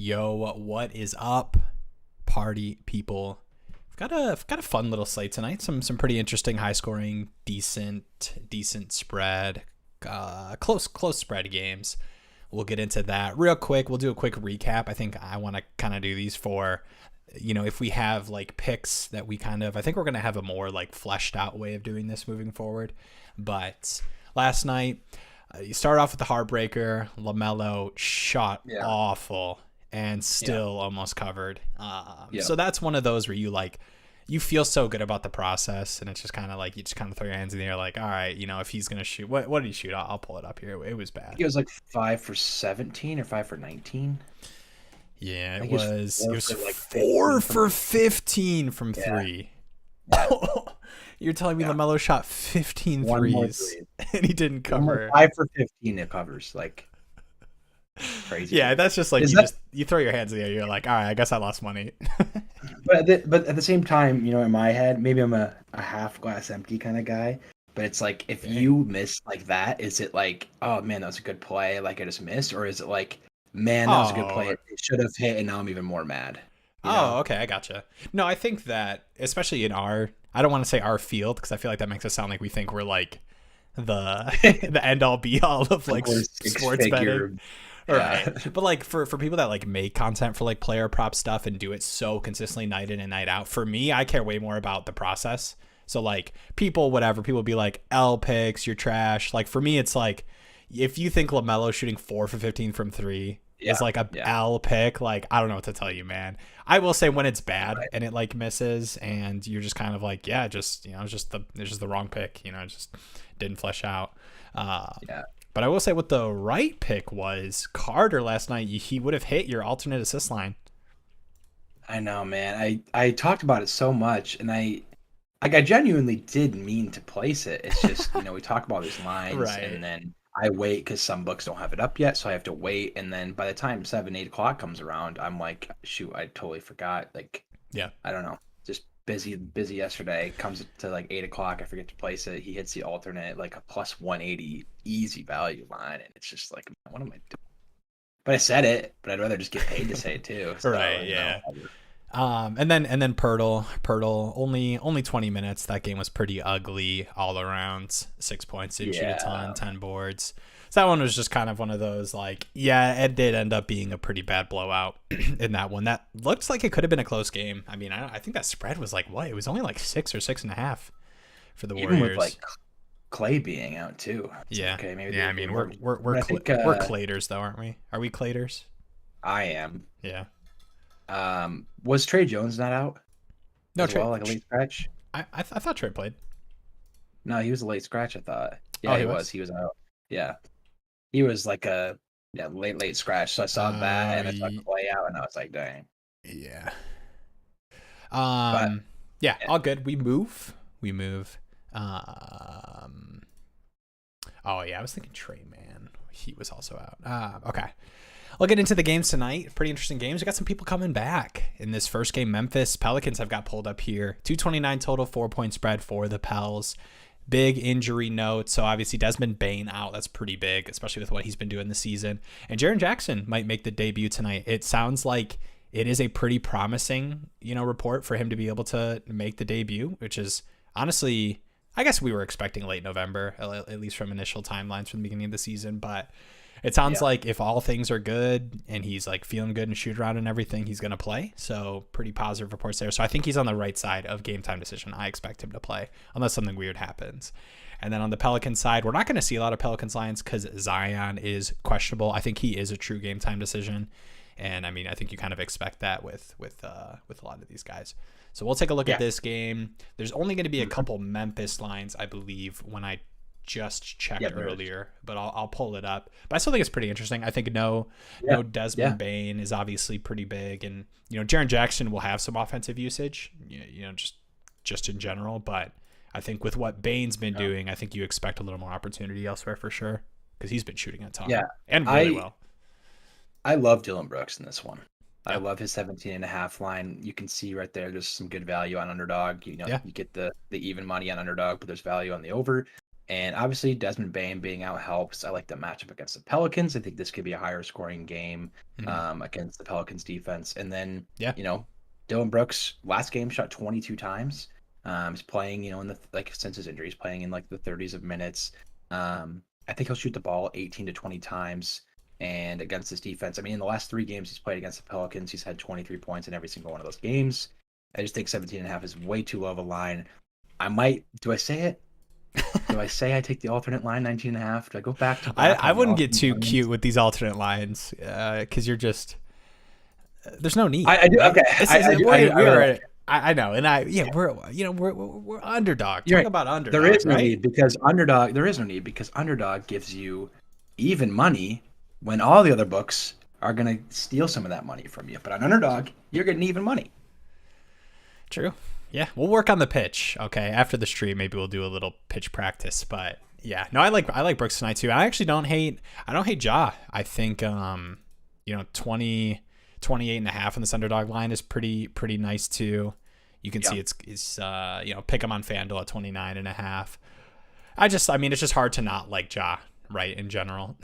Yo, what is up, party people? I've got a fun little slate tonight. Some pretty interesting, high scoring, decent spread, close spread games. We'll get into that real quick. We'll do a quick recap. I think I want to kind of do these for, if we have like picks that I think we're gonna have a more like fleshed out way of doing this moving forward. But last night, you start off with the heartbreaker. LaMelo shot Yeah. awful and Yeah. still almost covered. Yeah. So that's one of those where you feel so good about the process, and it's just kind of like you just kind of throw your hands in the air, like, all right, if he's gonna shoot, what did he shoot? I'll pull it up here. It was I bad. think it was like 5 for 17 or 5 for 19. Yeah, I it think it was was. It four was for like 4 15 for from 15 from yeah. three. Yeah. You're telling me Yeah. LaMelo shot 15 One more threes three. and he didn't One more cover? 5 for 15 it covers. Like crazy. Yeah, that's just like Is that you throw your hands in the air. You're like, all right, I guess I lost money. but at the same time, in my head, maybe I'm a half glass empty kind of guy. But it's like if Dang. you miss like that, is it like, oh man, that was a good play, like I just missed? Or is it like, man, that was a good play. Oh, It should have hit and now I'm even more mad. You know? oh, okay, I gotcha. No, I think that especially I don't want to say our field because I feel like that makes us sound like we think we're like the the end all be all of Like like we're six sports betting. figure. Right. Yeah. But like for people that like make content for like player prop stuff and do it so consistently night in and night out, for me, I care way more about the process. So like people be like, L picks, you're trash. Like for me, it's like if you think LaMelo shooting 4 for 15 from three is Yeah. like a Yeah. L pick, like I don't know what to tell you, man. I will say when it's bad Right. and it like misses and you're just kind of like, yeah, just it's just the wrong pick, it just didn't flesh out. Uh, Yeah. but I will say what the right pick was, Carter last night, he would have hit your alternate assist line. I know, man. I talked about it so much, and I genuinely did mean to place it. It's just, we talk about these lines, Right. and then I wait because some books don't have it up yet, so I have to wait. And then by the time 7, 8 o'clock comes around, I'm like, shoot, I totally forgot. Like, Yeah. I don't know, just busy yesterday. Comes to like 8 o'clock, I forget to place it. He hits the alternate like a plus 180 easy value line, and it's just like, what am I doing? But I said it, but I'd rather just get paid to say it too. So, Right. Yeah. And then Pirtle only 20 minutes. That game was pretty ugly all around. 6 points, didn't shoot a ton, Yeah. 10 boards. So that one was just kind of one of those like, yeah, it did end up being a pretty bad blowout in that one. That looks like it could have been a close game. I mean, I think that spread was like what? It was only like 6 or 6.5 for the Even with Warriors. like Clay being out too. It's like, Yeah, okay, maybe yeah. I they mean, were, we're but I think we're Claters though, aren't we? Are we Claters? I am. Yeah. Was Trey Jones not out No, as Trey. well, like a late scratch? I thought Trey played. No, he was a late scratch, I thought. Oh, Yeah, he he was. was. He was out. Yeah. He was like a late scratch. So I saw that and I saw Uh, Clay out and I was like, dang. yeah. But Yeah, yeah, all good. We move. We move. Um. Oh yeah, I was thinking Trey Man. He was also out. Okay. I'll get into the games tonight. Pretty interesting games. We got some people coming back in this first game. Memphis Pelicans have got pulled up here. 229 total, 4-point spread for the Pels. Big injury note. So obviously Desmond Bain out. That's pretty big, especially with what he's been doing this season. And Jaren Jackson might make the debut tonight. It sounds like it is a pretty promising, report for him to be able to make the debut, which is honestly, I guess we were expecting late November, at least from initial timelines from the beginning of the season. But it sounds yeah, like if all things are good and he's like feeling good and shoot around and everything, he's going to play. So pretty positive reports there. So I think he's on the right side of game time decision. I expect him to play unless something weird happens. And then on the Pelican side, we're not going to see a lot of Pelicans lines because Zion is questionable. I think he is a true game time decision. And I mean, I think you kind of expect that with a lot of these guys. So we'll take a look at yeah. this game. There's only going to be a Mhm. couple Memphis lines, I believe, when I just checked Yeah, there is. earlier, but I'll pull it up. But I still think it's pretty interesting. I think Yeah. no Desmond Yeah. Bain is obviously pretty big, and Jaren Jackson will have some offensive usage, just in general. But I think with what Bain's been Yeah. doing, I think you expect a little more opportunity elsewhere for sure because he's been shooting a ton Yeah. and really I well. I love Dylan Brooks in this one. I Yeah, love his 17.5 line. You can see right there, there's some good value on underdog. yeah, You get the even money on underdog, but there's value on the over. And obviously, Desmond Bain being out helps. I like the matchup against the Pelicans. I think this could be a higher scoring game Mhm. against the Pelicans defense. And then, Yeah. Dylan Brooks last game shot 22 times. He's playing, in the like since his injury, he's playing in like the 30s of minutes. I think he'll shoot the ball 18 to 20 times. And against this defense, I mean, in the last 3 games he's played against the Pelicans, he's had 23 points in every single one of those games. I just think 17.5 is way too low of a line. Do I say it? Do I say I take the alternate line 19.5? Do I go back to back I on the wouldn't get alternate too lines? cute with these alternate lines because you're just there's no need, I do. right? Okay. This is I we really are. like it. I know, and Yeah. we're underdog. You're Talk right. about There is underdogs, no right? need because underdog. There is no need because underdog gives you even money when all the other books are gonna steal some of that money from you. But on underdog, you're getting even money. True. Yeah, we'll work on the pitch. Okay, after the stream, maybe we'll do a little pitch practice. But yeah, no, I like Brooks tonight too. I actually don't hate Ja. I think 28.5 on this underdog line is pretty nice too. You can Yeah. see it's pick him on FanDuel at 29.5. I mean, it's just hard to not like Ja, right? In general,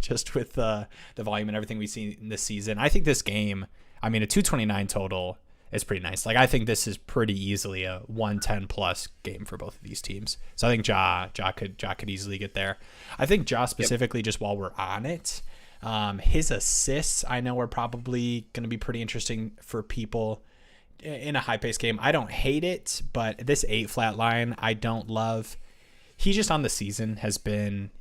just with the volume and everything we've seen this season. I think this game, I mean, a 229 total is pretty nice. Like, I think this is pretty easily a 110 plus game for both of these teams. So I think Ja could easily get there. I think Ja Yep. specifically, just while we're on it, his assists I know are probably going to be pretty interesting for people in a high paced game. I don't hate it, but this 8 flat line I don't love. He just on the season he's been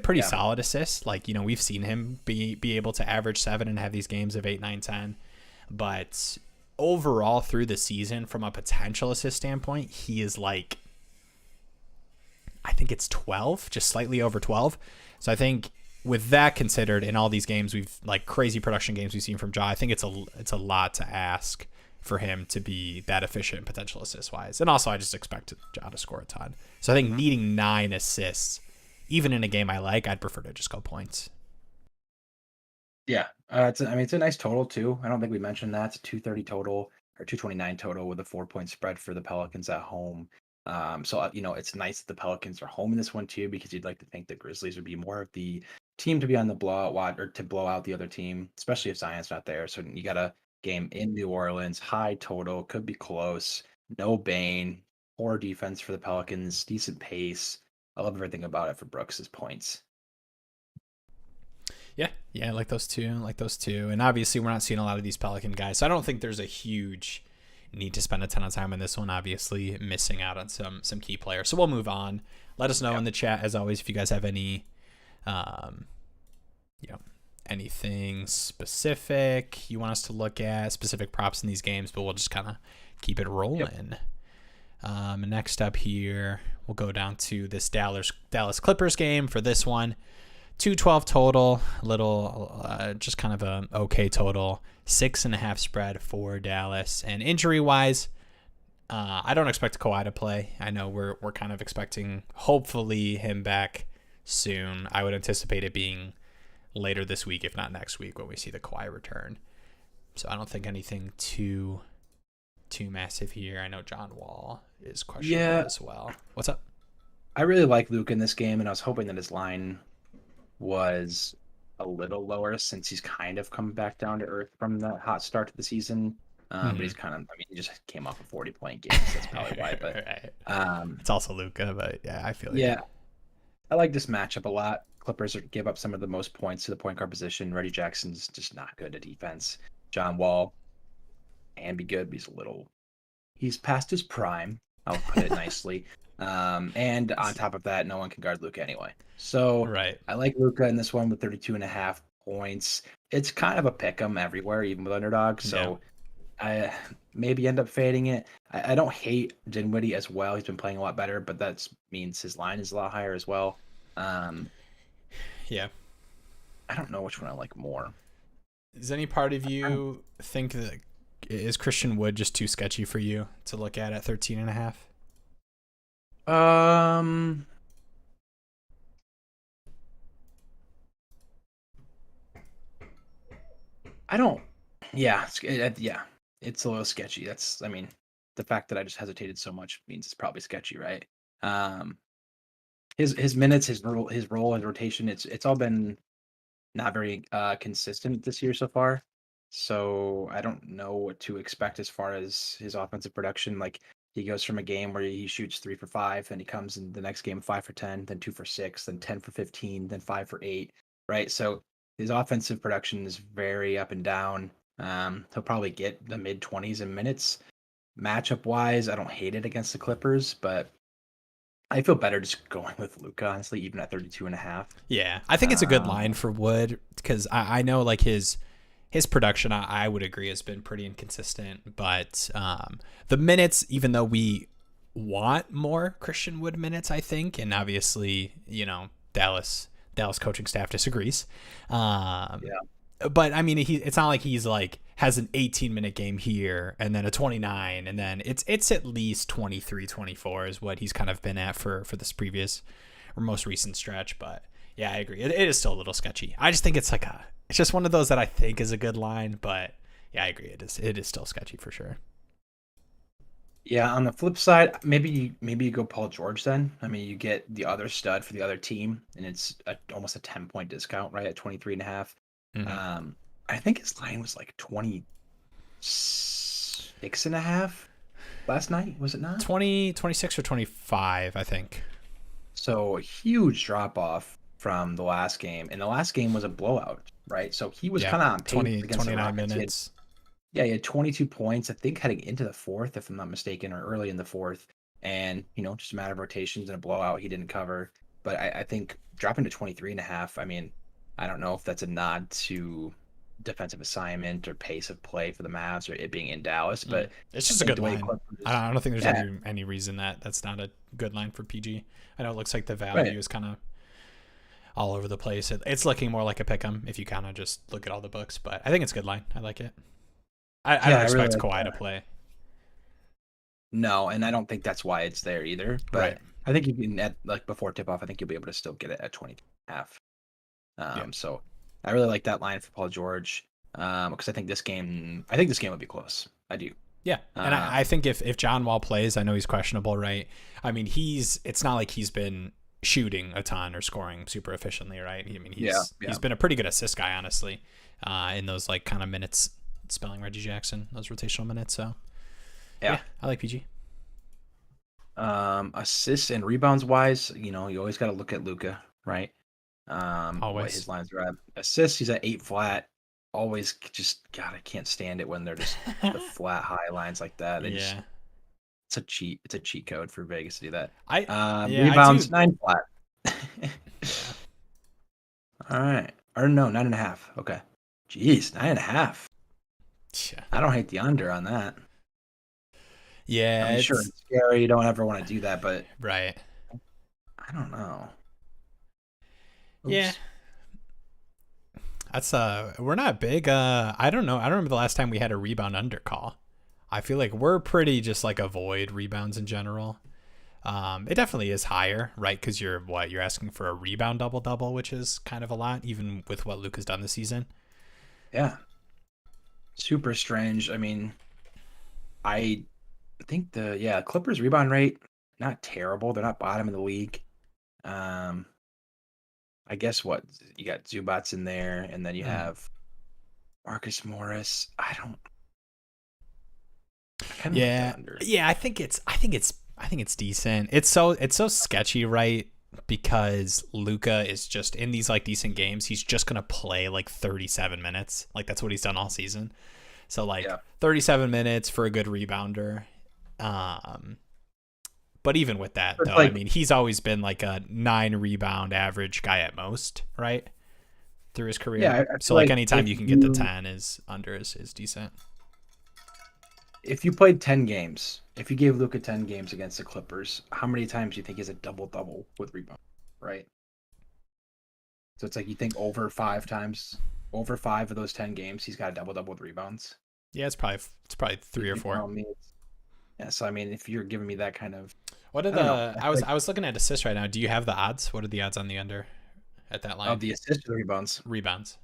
pretty Yeah. solid assists. Like, we've seen him be able to average 7 and have these games of 8, 9, 10. But overall through the season, from a potential assist standpoint, he is like, I think it's 12, just slightly over 12. So I think with that considered, in all these games we've like crazy production games we've seen from Ja, I think it's a lot to ask for him to be that efficient potential assist wise. And also I just expect Ja to score a ton. So I think needing 9 assists, even in a game I like, I'd prefer to just go points. Yeah. It's a nice total too. I don't think we mentioned that. It's a 230 total or 229 total with a 4 point spread for the Pelicans at home. So it's nice that the Pelicans are home in this one too, because you'd like to think the Grizzlies would be more of the team to be on the blowout watch or to blow out the other team, especially if Zion's not there. So you got a game in New Orleans, high total, could be close. No Bane, poor defense for the Pelicans, decent pace. I love everything about it for Brooks's points. Yeah, I like those two. And obviously, we're not seeing a lot of these Pelican guys, so I don't think there's a huge need to spend a ton of time on this one. Obviously, missing out on some key players. So we'll move on. Let us know Yeah. in the chat as always if you guys have any, um, you know, anything specific you want us to look at, specific props in these games. But we'll just kind of keep it Yep. rolling. Next up here, we'll go down to this Dallas Clippers game for this one. 212 total, little just kind of a okay total. 6.5 spread for Dallas. And injury wise, I don't expect Kawhi to play. I know we're kind of expecting hopefully him back soon. I would anticipate it being later this week, if not next week, when we see the Kawhi return. So I don't think anything too massive here. I know John Wall is questionable Yeah, as well. What's up? I really like Luke in this game, and I was hoping that his line was a little lower since he's kind of come back down to earth from the hot start to the season. But Mm-hmm. he's he just came off a 40-point game, so that's probably why. But Right. um, It's also Luca, but yeah, I feel you. yeah, I like this matchup a lot. Clippers give up some of the most points to the point guard position. Reggie Jackson's just not good at defense. John Wall can be good, but he's past his prime. I'll put it nicely. And on top of that, no one can guard Luca anyway. So Right. I like Luca in this one with 32.5 points. It's kind of a pick 'em everywhere, even with underdog. Yeah. So I maybe end up fading it. I don't hate Dinwiddie as well. He's been playing a lot better, but that means his line is a lot higher as well. Um, Yeah. I don't know which one I like more. Does any part of you think that is Christian Wood just too sketchy for you to look at 13.5? Um, I don't. Yeah, yeah, it's a little sketchy. The fact that I just hesitated so much means it's probably sketchy, right? Um, his minutes, his rotation, it's all been not very consistent this year so far. So I don't know what to expect as far as his offensive production. Like he goes from a game where he shoots 3 for 5, and he comes in the next game 5 for 10, then 2 for 6, then 10 for 15, then 5 for 8. Right. So his offensive production is very up and down. He'll probably get the mid 20s in minutes. Matchup wise, I don't hate it against the Clippers, but I feel better just going with Luca, honestly, even at 32 and a half. Yeah, I think it's a good line for Wood because I know like his production, I would agree, has been pretty inconsistent. But the minutes, even though we want more Christian Wood minutes, I think, and obviously, Dallas coaching staff disagrees. Yeah. But I mean, it's not like he's like has an 18-minute game here and then a 29, and then it's at least 23, 24 is what he's kind of been at for this previous or most recent stretch. But yeah, I agree. It is still a little sketchy. I just think it's just one of those that I think is a good line, but yeah, I agree. It is still sketchy for sure. Yeah, on the flip side, maybe you go Paul George then. I mean, you get the other stud for the other team, and it's almost a 10-point discount, right? At 23 and a half. Mm-hmm. I think his line was like 26 and a half last night, was it not? 20, 26 or 25, I think. So a huge drop off from the last game, and the last game was a blowout, right? So he was Yeah, kind of on pace 20, against the 29 Rockets. minutes. Yeah, he had 22 points, I think, heading into the fourth, if I'm not mistaken, or early in the fourth. And, just a matter of rotations and a blowout he didn't cover. But I think dropping to 23 and a half, I mean, I don't know if that's a nod to defensive assignment or pace of play for the Mavs or it being in Dallas, but It's I just a think good the way line. Clippers, I don't think there's yeah, any reason that's not a good line for PG. I know it looks like the value right. is kind of all over the place. It's looking more like a pick 'em if you kind of just look at all the books, but I think it's a good line. I like it. I Yeah, don't I really expect like Kawhi to that. play. No, and I don't think that's why it's there either. Right. But I think you can, at like before tip off, I think you'll be able to still get it at 20 and a half. Yeah. So I really like that line for Paul George because I think this game would be close. I do. Yeah. And Uh, I think if John Wall plays, I know he's questionable, right? I mean, it's not like he's been shooting a ton or scoring super efficiently, right? I mean, yeah, he's yeah, been a pretty good assist guy, honestly, in those like kind of minutes spelling Reggie Jackson, those rotational minutes. So yeah. yeah, I like PG. Assists and rebounds wise, you always got to look at Luca, right? What Always. his lines are at. Assists, he's at 8 flat. Always just God, I can't stand it when they're just the flat high lines like that. They just Yeah. it's a cheat. It's a cheat code for Vegas to do that. I Rebounds do. 9 flat. Yeah. All right. Or no, 9.5. Okay. Jeez, 9.5. Yeah. I don't hate the under on that. I Yeah, mean, sure, it's it's scary. You don't ever want to do that, but right. I don't know. Yeah. Oops. That's we're not big. I don't know. I don't remember the last time we had a rebound under call. I feel like we're pretty just like avoid rebounds in general. It definitely is higher, right? Because you're asking for a rebound double double, which is kind of a lot, even with what Luke has done this season. Yeah. Super strange. I mean, I think Clippers rebound rate not terrible. They're not bottom of the league. Um, I guess what you got Zubats in there, and then you Mm. have Marcus Morris. I kind of like that Yeah, under. yeah. I think it's decent. It's so sketchy, right? Because Luca is just in these like decent games. He's just gonna play like 37 minutes. Like that's what he's done all season. So like Yeah. 37 minutes for a good rebounder. Um, but even with that It's though, I like mean, he's always been like a 9 rebound average guy at most, right? Through his yeah, career. I So feel like like anytime you can get the 10 is under is decent. if you played 10 games, if you gave Luca 10 games against the Clippers, how many times do you think is a double double with rebound? Right. So it's like you think over 5 of those 10 games, he's got a double double with rebounds. Yeah, it's probably three or You four. tell me. Yeah. So I mean, if you're giving me that kind of, What are I don't know. the? I I feel was like I was looking at assists right now. Do you have the odds? What are the odds on the under at that of line? the assist to the rebounds, Rebounds.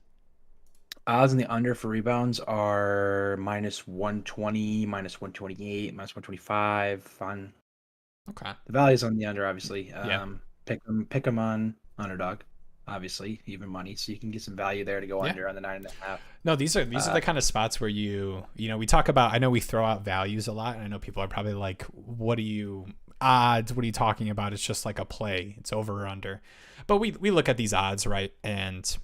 odds in the under for rebounds are -120, -128, -125. On Okay. the values on the under, obviously. Yeah. pick them on underdog, obviously even money, so you can get some value there to go Yeah. under on the 9.5. No, these are the kind of spots where we talk about. I know we throw out values a lot, and I know people are probably like, "What are you odds? What are you talking about? It's just like a play. It's over or under." But we look at these odds, right, and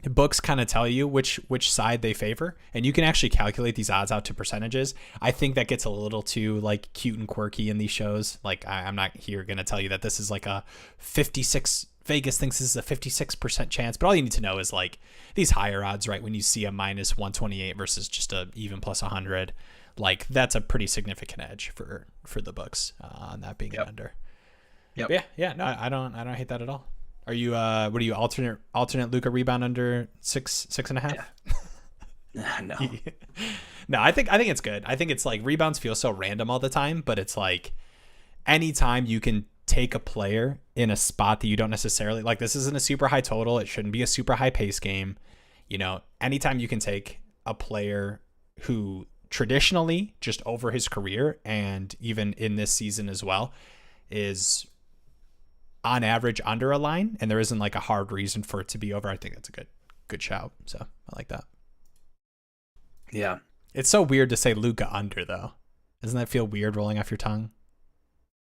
books kind of tell you which side they favor, and you can actually calculate these odds out to percentages. I think that gets a little too like cute and quirky in these shows. Like I'm not here gonna tell you that this is like a 56. Vegas thinks this is a 56% chance, but all you need to know is like these higher odds, right? When you see a minus 128 versus just a even plus 100, like that's a pretty significant edge for the books on that being an under. Yep. But yeah, no, I don't hate that at all. Are you what are you alternate Luka rebound under 6.5? Yeah. No. No, I think it's good. I think it's like rebounds feel so random all the time, but it's like anytime you can take a player in a spot that you don't necessarily like, this isn't a super high total. It shouldn't be a super high pace game. Anytime you can take a player who traditionally just over his career and even in this season as well is on average under a line, and there isn't like a hard reason for it to be over. I think that's a good shout. So I like that. Yeah. It's so weird to say Luka under though. Doesn't that feel weird rolling off your tongue?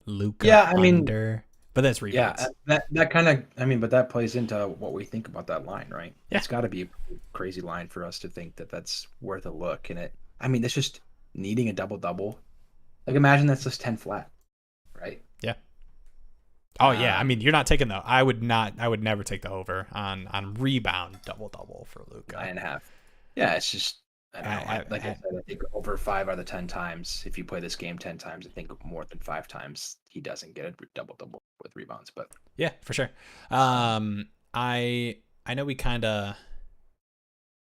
Luka under. But that's rebounds. Yeah, that kind of, but that plays into what we think about that line, right? Yeah. It's got to be a crazy line for us to think that that's worth a look. And it's just needing a double-double. Like imagine that's just 10 flat, right? Yeah. Oh yeah, you're not taking I would never take the over on rebound double for Luka. 9.5. Yeah, it's just I don't know. Like I said, I think over 5 out of the 10 times, if you play this game 10 times, I think more than 5 times he doesn't get a double with rebounds. But yeah, for sure. I know we kind of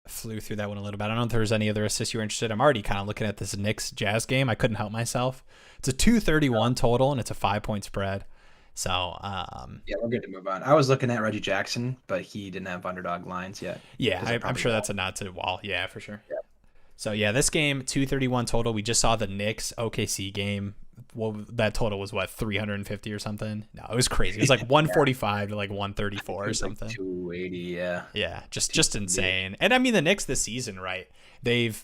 flew through that one a little bit. I don't know if there's any other assists you were interested in. I'm already kind of looking at this Knicks Jazz game. I couldn't help myself. It's a 231 total, and it's a 5-point spread. So yeah, we're good to move on. I was looking at Reggie Jackson, but he didn't have underdog lines yet. Yeah, I'm sure that's a nod to Wall. Yeah, for sure. Yeah. So yeah, this game 231 total. We just saw the Knicks OKC game. Well, that total was what 350 or something. No, it was crazy. It was like 145 to like 134 or something. Like 280, yeah. Yeah, just insane. And the Knicks this season, right? They've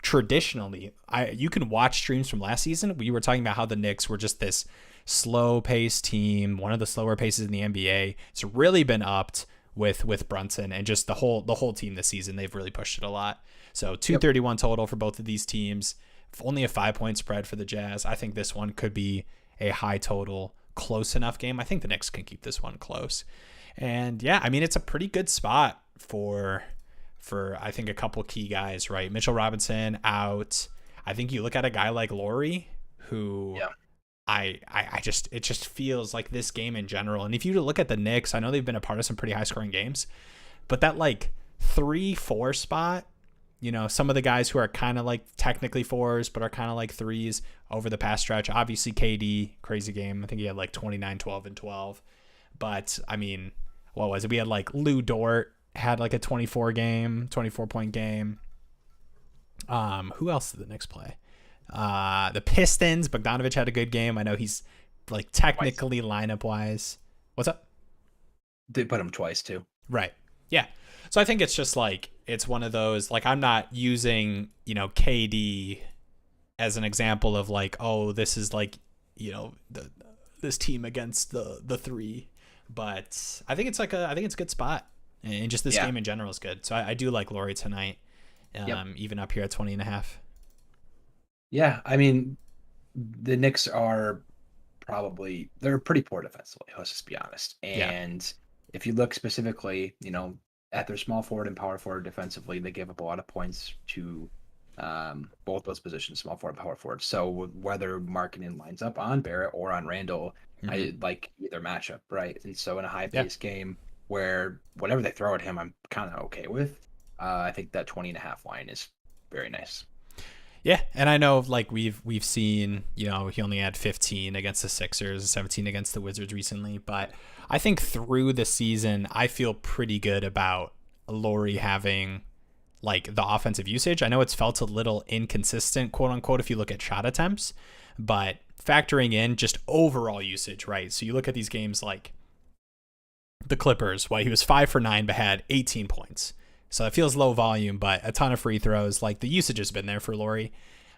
traditionally, you can watch streams from last season. We were talking about how the Knicks were just this slow-paced team, one of the slower paces in the NBA. It's really been upped with Brunson and just the whole team this season. They've really pushed it a lot. So 231 total for both of these teams. Only a 5-point spread for the Jazz. I think this one could be a high total, close enough game. I think the Knicks can keep this one close. And yeah, it's a pretty good spot for I think a couple key guys, right? Mitchell Robinson out. I think you look at a guy like Laurie, who it just feels like this game in general. And if you look at the Knicks, I know they've been a part of some pretty high scoring games, but that like 3-4 spot, some of the guys who are kind of like technically 4s, but are kind of like 3s over the past stretch. Obviously KD, crazy game. I think he had like 29, 12, and 12. But what was it? We had like Lou Dort had like a 24-point game. Who else did the Knicks play? The Pistons, Bogdanovich had a good game. I know he's like technically lineup wise. What's up? They put him twice too. Right. Yeah. So I think it's just like, it's one of those, like I'm not using, KD as an example of like, oh, this is like, this team against the 3, but I think it's a good spot, and just this game in general is good. So I do like Laurie tonight, even up here at 20.5. Yeah, the Knicks are they're pretty poor defensively. Let's just be honest. And if you look specifically, at their small forward and power forward defensively, they give up a lot of points to both those positions, small forward and power forward. So whether Markkanen lines up on Barrett or on Randall, I like either matchup, right? And so in a high-paced game where whatever they throw at him, I'm kind of okay with. I think that 20.5 line is very nice. Yeah, and I know like we've seen, he only had 15 against the Sixers, 17 against the Wizards recently, but I think through the season I feel pretty good about Laurie having like the offensive usage. I know it's felt a little inconsistent, quote unquote, if you look at shot attempts, but factoring in just overall usage, right? So you look at these games like the Clippers, he was 5 for 9 but had 18 points. So it feels low volume, but a ton of free throws. Like the usage has been there for Lauri.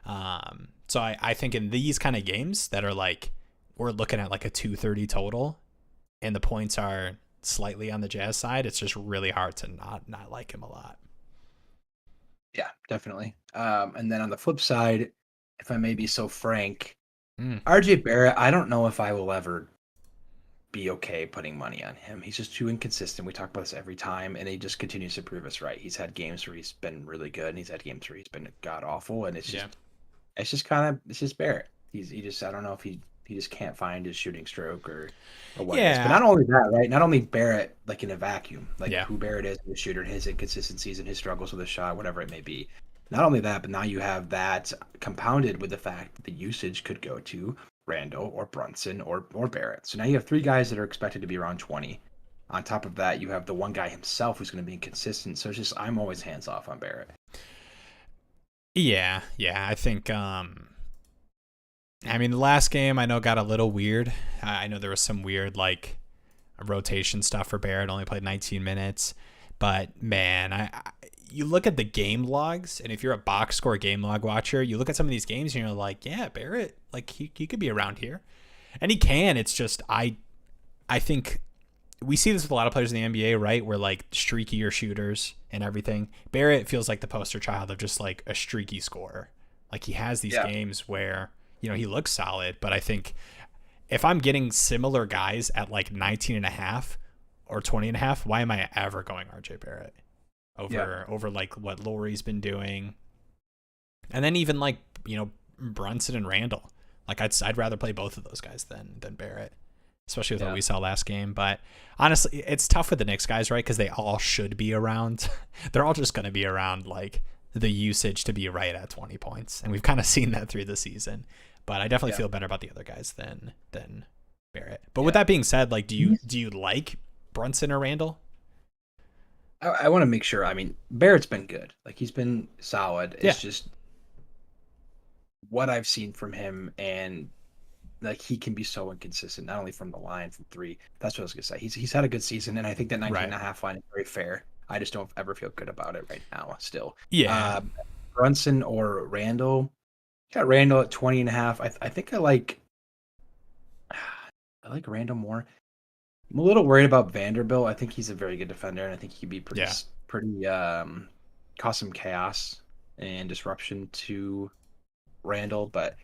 So I think in these kind of games that are like, we're looking at like a 230 total and the points are slightly on the Jazz side, it's just really hard to not like him a lot. Yeah, definitely. And then on the flip side, if I may be so frank, RJ Barrett, I don't know if I will ever be okay putting money on him. He's just too inconsistent. We talk about this every time, and he just continues to prove us right. He's had games where he's been really good, and he's had games where he's been god awful, and it's just Barrett. He just, I don't know if he just can't find his shooting stroke or what it is. But not only that, right? Not only Barrett like in a vacuum, like who Barrett is as a shooter, his inconsistencies and his struggles with a shot, whatever it may be. Not only that, but now you have that compounded with the fact that the usage could go to Randall or Brunson or Barrett. So now you have 3 guys that are expected to be around 20. On top of that, you have the one guy himself who's going to be inconsistent. So it's just, I'm always hands off on Barrett. Yeah. I think, I mean, the last game I know got a little weird. I know there was some weird like rotation stuff for Barrett, only played 19 minutes. But man, you look at the game logs, and if you're a box score game log watcher, you look at some of these games and you're like, yeah, Barrett, like he could be around here. And he can. It's just I think we see this with a lot of players in the NBA, right? Where like streakier shooters and everything. Barrett feels like the poster child of just like a streaky scorer. Like he has these games where, he looks solid, but I think if I'm getting similar guys at like 19.5 or 20.5, why am I ever going RJ Barrett over like what Lauri's been doing? And then even like, Brunson and Randall. Like I'd rather play both of those guys than Barrett, especially with what we saw last game. But honestly, it's tough with the Knicks guys, right? Because they all should be around. They're all just going to be around like the usage to be right at 20 points. And we've kind of seen that through the season. But I definitely feel better about the other guys than Barrett. But with that being said, like, do you like Brunson or Randall? I want to make sure. I mean, Barrett's been good. Like he's been solid. It's just what I've seen from him, and like he can be so inconsistent, not only from the line, from 3. That's what I was gonna say. He's had a good season, and I think that 19.5 line is very fair. I just don't ever feel good about it right now. Still, Brunson or Randall. Got Randall at 20.5. I think I like Randall more. I'm a little worried about Vanderbilt. I think he's a very good defender, and I think he could be pretty cause some chaos and disruption to Randall. But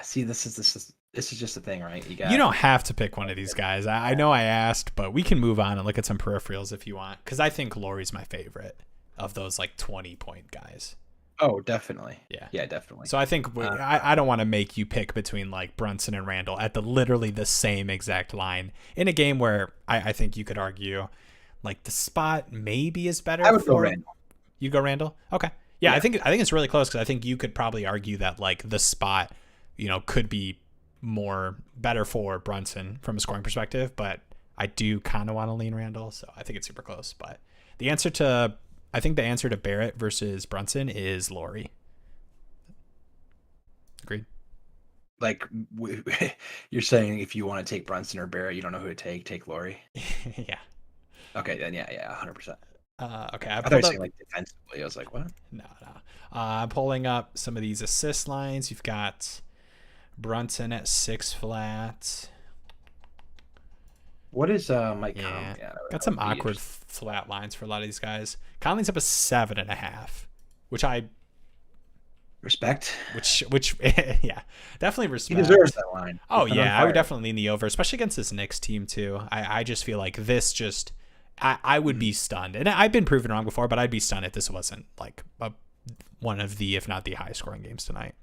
see, this is just the thing, right? You don't have to pick one of these guys. I know I asked, but we can move on and look at some peripherals if you want, because I think Lauri's my favorite of those like 20-point guys. Oh, definitely. Yeah, definitely. So I think I don't want to make you pick between like Brunson and Randall at literally the same exact line in a game where I think you could argue like the spot maybe is better. I would go Randall. You go Randall? Okay. Yeah, I think it's really close, because I think you could probably argue that like the spot, could be better for Brunson from a scoring perspective, but I do kind of want to lean Randall, so I think it's super close. But I think the answer to Barrett versus Brunson is Lauri. Agreed. Like you're saying, if you want to take Brunson or Barrett, you don't know who to take Lauri. Yeah. Okay, then yeah, 100%. Okay. I thought you were saying like defensively. I was like, what? No. I'm pulling up some of these assist lines. You've got Brunson at 6 flat. What is Mike Conley? Yeah, got some awkward flat lines for a lot of these guys. Conley's up a 7.5, which I respect. Which yeah, definitely respect. He deserves that line. Oh yeah, I would definitely lean the over, especially against this Knicks team too. I just feel like this just I would be stunned, and I've been proven wrong before, but I'd be stunned if this wasn't like one of the, if not the highest scoring games tonight.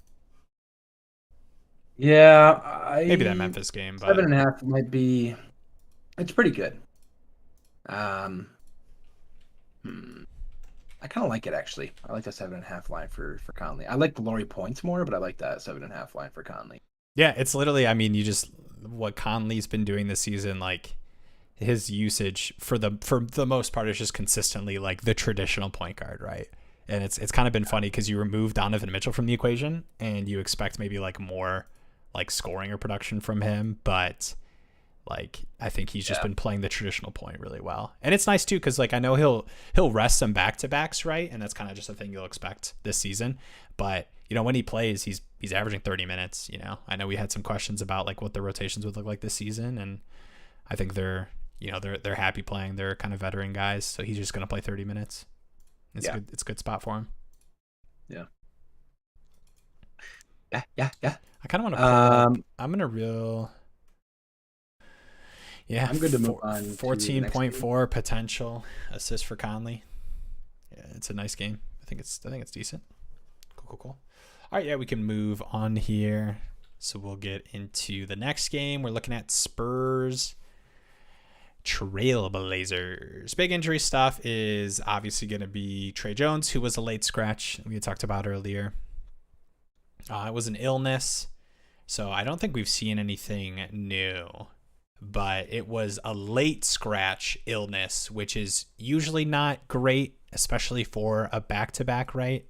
Yeah, maybe that Memphis game, but 7.5 might be. It's pretty good. I kind of like it, actually. I like that 7.5 line for Conley. I like the Lauri points more, but I like that 7.5 line for Conley. Yeah, it's literally, I mean, what Conley's been doing this season, like his usage for the most part is just consistently like the traditional point guard, right? And it's kind of been funny because you remove Donovan Mitchell from the equation and you expect maybe like more like scoring or production from him, but like I think he's just been playing the traditional point really well. And it's nice too because like I know he'll rest some back-to-backs, right? And that's kind of just a thing you'll expect this season. But you know, when he plays, he's averaging 30 minutes, you know. I know we had some questions about like what the rotations would look like this season, and I think they're happy playing. They're kind of veteran guys, so he's just going to play 30 minutes. It's good. It's a good spot for him. Yeah. Yeah. I kind of want to. I'm gonna real. Yeah, I'm good to move on. 14.4 potential assist for Conley. Yeah, it's a nice game. I think it's decent. Cool. All right, yeah, we can move on here. So we'll get into the next game. We're looking at Spurs Trailblazers. Big injury stuff is obviously going to be Trey Jones, who was a late scratch we had talked about earlier. It was an illness, so I don't think we've seen anything new, but it was a late scratch illness, which is usually not great, especially for a back-to-back, right?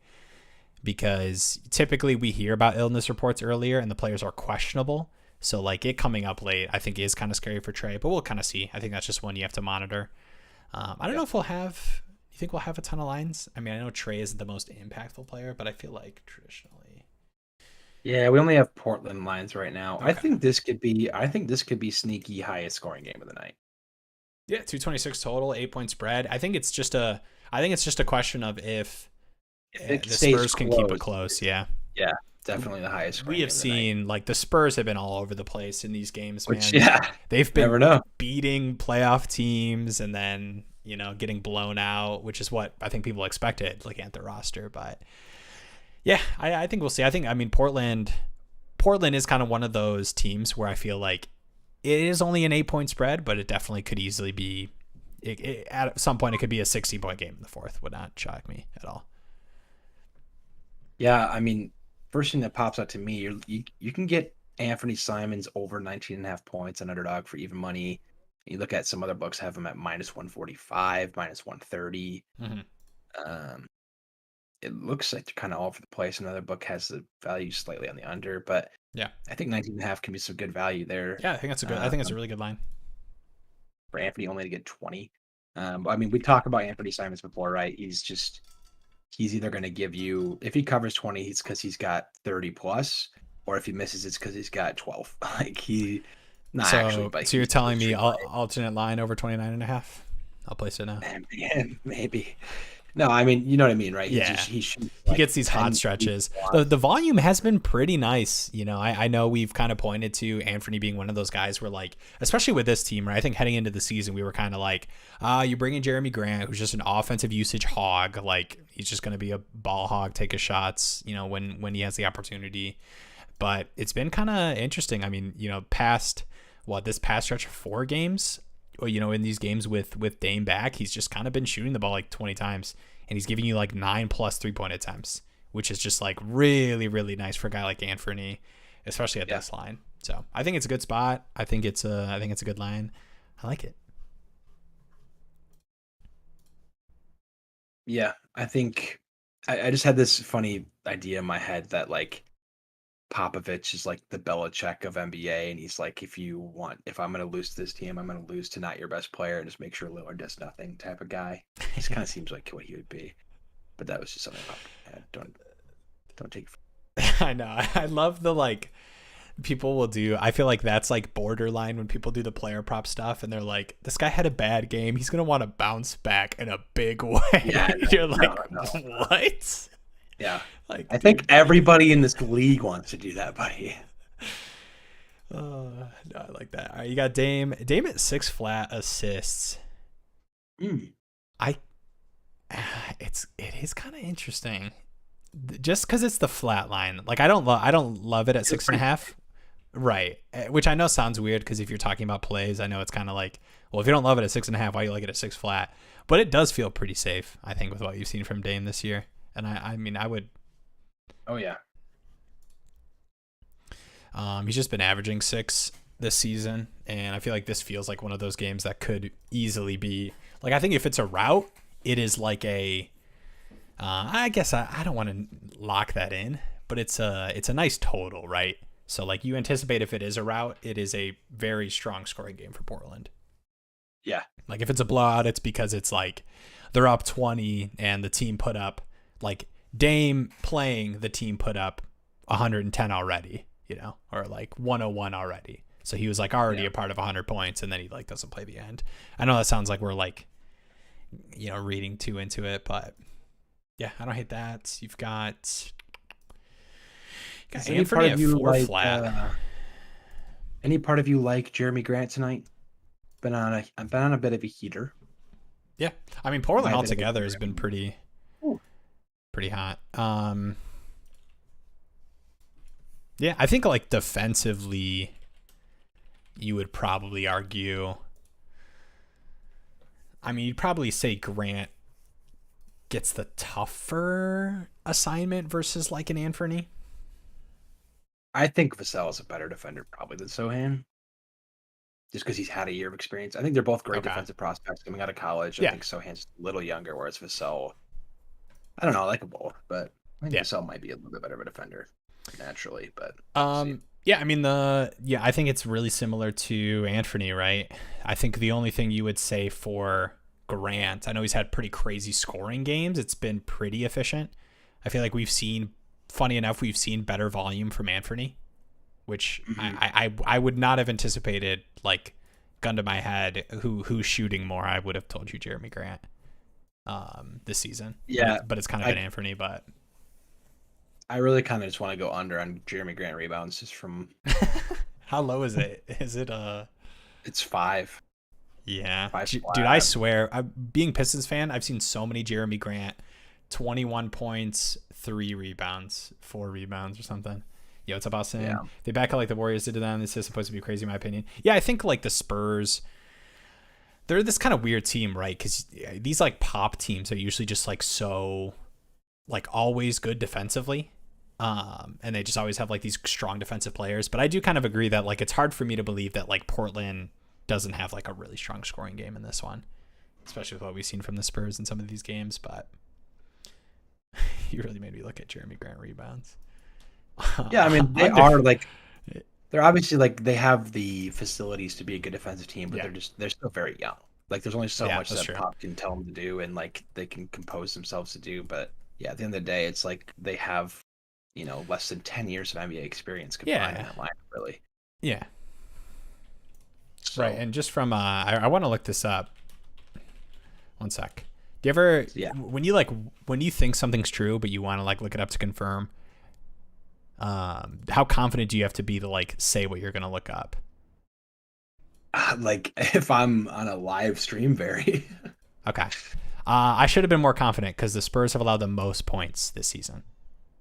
Because typically we hear about illness reports earlier and the players are questionable. So like it coming up late, I think is kind of scary for Trey, but we'll kind of see. I think that's just one you have to monitor. I don't know if you think we'll have a ton of lines? I mean, I know Trey isn't the most impactful player, but I feel like traditionally. Yeah, we only have Portland lines right now. Okay. I think this could be sneaky highest scoring game of the night. Yeah, 226 total, 8-point spread. I think it's just a question of if the Spurs can keep it close. Yeah, definitely the highest. We have seen like the Spurs have been all over the place in these games, man. Which, they've been never know. beating playoff teams and then getting blown out, which is what I think people expected looking at the roster. But yeah, I think we'll see. I mean Portland is kind of one of those teams where I feel like it is only an 8-point spread, but it definitely could easily be. At some point, it could be a 60-point game in the fourth. Would not shock me at all. Yeah, I mean, first thing that pops out to me, you can get Anthony Simons over 19.5 points on Underdog for even money. You look at some other books have him at -145, -130. Mm-hmm. It looks like they're kind of all over the place. Another book has the value slightly on the under, but yeah, I think 19.5 can be some good value there. Yeah, I think that's I think it's a really good line for Anthony only to get 20. But I mean, we talked about Anthony Simons before, right? He's either going to give you, if he covers 20, it's because he's got 30 plus, or if he misses, it's because he's got 12. So you're telling me alternate line over 29.5? I'll place it now. Man, maybe. No, I mean, you know what I mean, right? Yeah. He gets these hot stretches. The volume has been pretty nice. I know we've kind of pointed to Anthony being one of those guys where, like, especially with this team, right? I think heading into the season, we were kind of like, you bring in Jeremy Grant, who's just an offensive usage hog. Like, he's just going to be a ball hog, take his shots, when he has the opportunity. But it's been kind of interesting. I mean, this past stretch of 4 games, in these games with Dame back, he's just kind of been shooting the ball like 20 times, and he's giving you like 9+ 3-point attempts, which is just like really, really nice for a guy like Anthony, especially at this line. So I think it's a good spot. I think it's a good line. I like it. Yeah, I think I just had this funny idea in my head that like Popovich is like the Belichick of NBA, and he's like, if I'm going to lose to this team, I'm going to lose to not your best player and just make sure Lillard does nothing type of guy. This kind of seems like what he would be. But that was just something don't take. I know. I love the like people will do. I feel like that's like borderline when people do the player prop stuff and they're like, this guy had a bad game. He's going to want to bounce back in a big way. Yeah, You're like, no. What? Yeah. Like, I think everybody in this league wants to do that, buddy. No, I like that. All right, you got Dame at 6 flat assists. It is kind of interesting, just because it's the flat line. Like I don't love it at 6.5, right? Which I know sounds weird because if you're talking about plays, I know it's kind of like, well, if you don't love it at 6.5, why you like it at 6 flat? But it does feel pretty safe, I think, with what you've seen from Dame this year. And I mean, I would. Oh yeah. He's just been averaging 6 this season, and I feel like this feels like one of those games that could easily be like, I think if it's a route, it is like a I guess I don't want to lock that in, but it's a nice total, right? So like you anticipate if it is a rout, it is a very strong scoring game for Portland. Yeah. Like if it's a blowout, it's because it's like they're up 20 and the team put up like Dame playing the team put up 110 already, or like 101 already. So he was like already a part of 100 points and then he like doesn't play the end. I know that sounds like we're like, reading too into it, but yeah, I don't hate that. You've got Anthony at 4 flat. Any part of you like Jeremy Grant tonight? I've been on a bit of a heater. Yeah, I mean Portland altogether has been pretty hot. Yeah, I think like defensively, you would probably argue. I mean, you'd probably say Grant gets the tougher assignment versus like an Anthony. I think Vassell is a better defender probably than Sohan. Just because he's had a year of experience. I think they're both great defensive prospects coming out of college. I think Sohan's a little younger, whereas Vassell, I don't know, I like them both, but I think Vassell might be a little bit better of a defender naturally. But yeah, I mean I think it's really similar to Anthony, right? I think the only thing you would say for Grant, I know he's had pretty crazy scoring games. It's been pretty efficient. I feel like funny enough, we've seen better volume from Anthony, which I would not have anticipated, like gun to my head, who's shooting more. I would have told you Jeremy Grant this season. Yeah. But it's kind of been Anthony, but I really kind of just want to go under on Jeremy Grant rebounds just from how low is it? Is it it's 5. Yeah. Dude, I swear, being Pistons fan, I've seen so many Jeremy Grant 21 points, 3 rebounds, 4 rebounds or something. Yo, what's up, Austin? Yeah. They back out like the Warriors did to them. This is supposed to be crazy, in my opinion. Yeah, I think like the Spurs, they're this kind of weird team, right? Because these like pop teams are usually just like so, like always good defensively. And they just always have like these strong defensive players. But I do kind of agree that like it's hard for me to believe that like Portland doesn't have like a really strong scoring game in this one, especially with what we've seen from the Spurs in some of these games. But you really made me look at Jeremy Grant rebounds. Yeah, I mean they're obviously like they have the facilities to be a good defensive team, but they're still very young. Like there's only so much that Pop can tell them to do and like they can compose themselves to do. But yeah, at the end of the day, it's like they have less than 10 years of NBA experience combined in that line, really. Yeah. So, right, and just from I want to look this up. One sec. Do you ever when you think something's true but you want to like look it up to confirm? How confident do you have to be to like say what you're gonna look up? Like if I'm on a live stream, very. Okay. I should have been more confident because the Spurs have allowed the most points this season.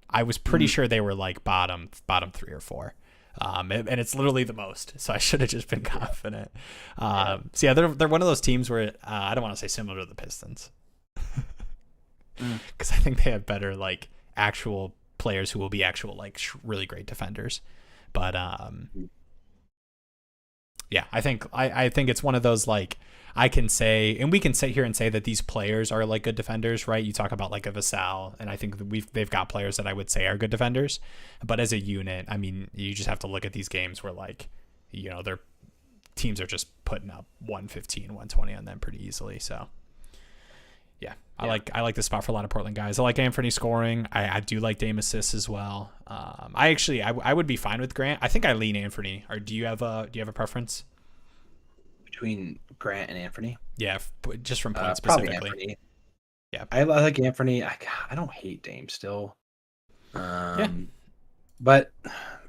I was pretty sure they were like bottom 3 or 4. And it's literally the most, so I should have just been confident. So yeah, they're one of those teams where I don't want to say similar to the Pistons, because I think they have better like actual players who will be actual like really great defenders. But yeah, I think it's one of those like I can say, and we can sit here and say that these players are like good defenders, right? You talk about like a Vassell, and I think they've got players that I would say are good defenders, but as a unit, I mean, you just have to look at these games where like, their teams are just putting up 115, 120 on them pretty easily. So yeah, I like the spot for a lot of Portland guys. I like Anthony scoring. I do like Dame assists as well. I would be fine with Grant. I think I lean Anthony. Or do you have a preference? Between Grant and Anthony? Yeah, just from points specifically. Anthony. Yeah, I like Anthony. I don't hate Dame still. But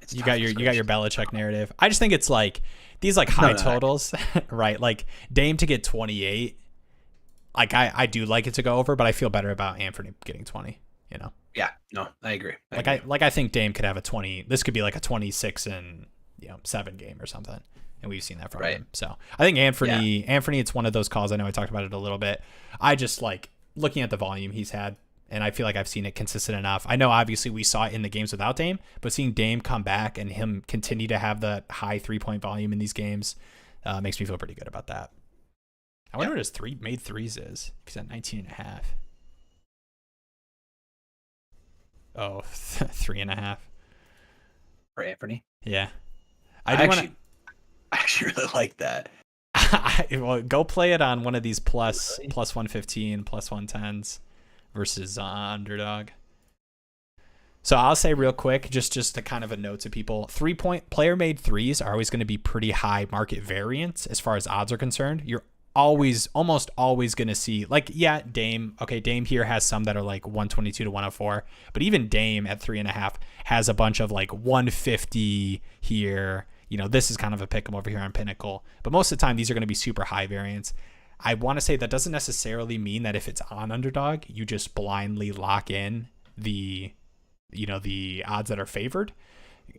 you got your Belichick narrative. I just think it's like these like high totals, right? Like Dame to get 28. Like I do like it to go over, but I feel better about Anthony getting 20. Yeah, no, I agree. I think Dame could have a 20. This could be like a 26 and 7 game or something. And we've seen that from him. So I think Anthony, it's one of those calls. I know I talked about it a little bit. I just like looking at the volume he's had, and I feel like I've seen it consistent enough. I know obviously we saw it in the games without Dame, but seeing Dame come back and him continue to have the high 3-point volume in these games makes me feel pretty good about that. I wonder what his made threes is. He's at 19.5. Oh, 3.5. for Anthony. Yeah. I I do want to. actually, I actually really like that. Well, go play it on one of these Really? plus 115, plus 110s versus underdog. So I'll say real quick, just a kind of a note to people: 3 point player made threes are always going to be pretty high market variance as far as odds are concerned. You're almost always going to see, like, yeah, Dame. Okay, Dame here has some that are like 122 to 104, but even Dame at 3.5 has a bunch of like 150 here. This is kind of a pick 'em over here on Pinnacle, but most of the time these are going to be super high variance. I want to say that doesn't necessarily mean that if it's on underdog, you just blindly lock in the odds that are favored,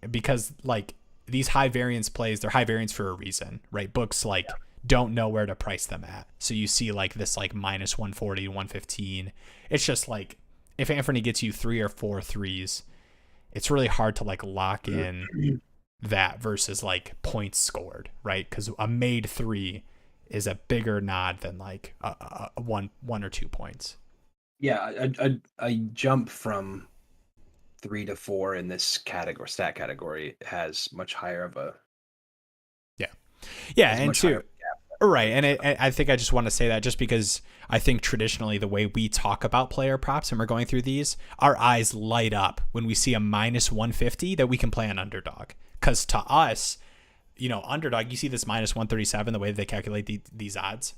because like these high variance plays, they're high variance for a reason, right? Books like don't know where to price them at, so you see like this like minus 140 115. It's just like if Anthony gets you 3 or 4 threes, it's really hard to like lock in that versus like points scored, right? Because a made three is a bigger nod than like a one or 2 points. Yeah, a jump from 3 to 4 in this category, stat category, has much higher of a Yeah, yeah, has and much higher two. of a gap Right, than and so. I think I just want to say that just because I think traditionally the way we talk about player props and we're going through these, our eyes light up when we see a minus 150 that we can play an underdog. Because to us, underdog, you see this minus 137, the way that they calculate these odds.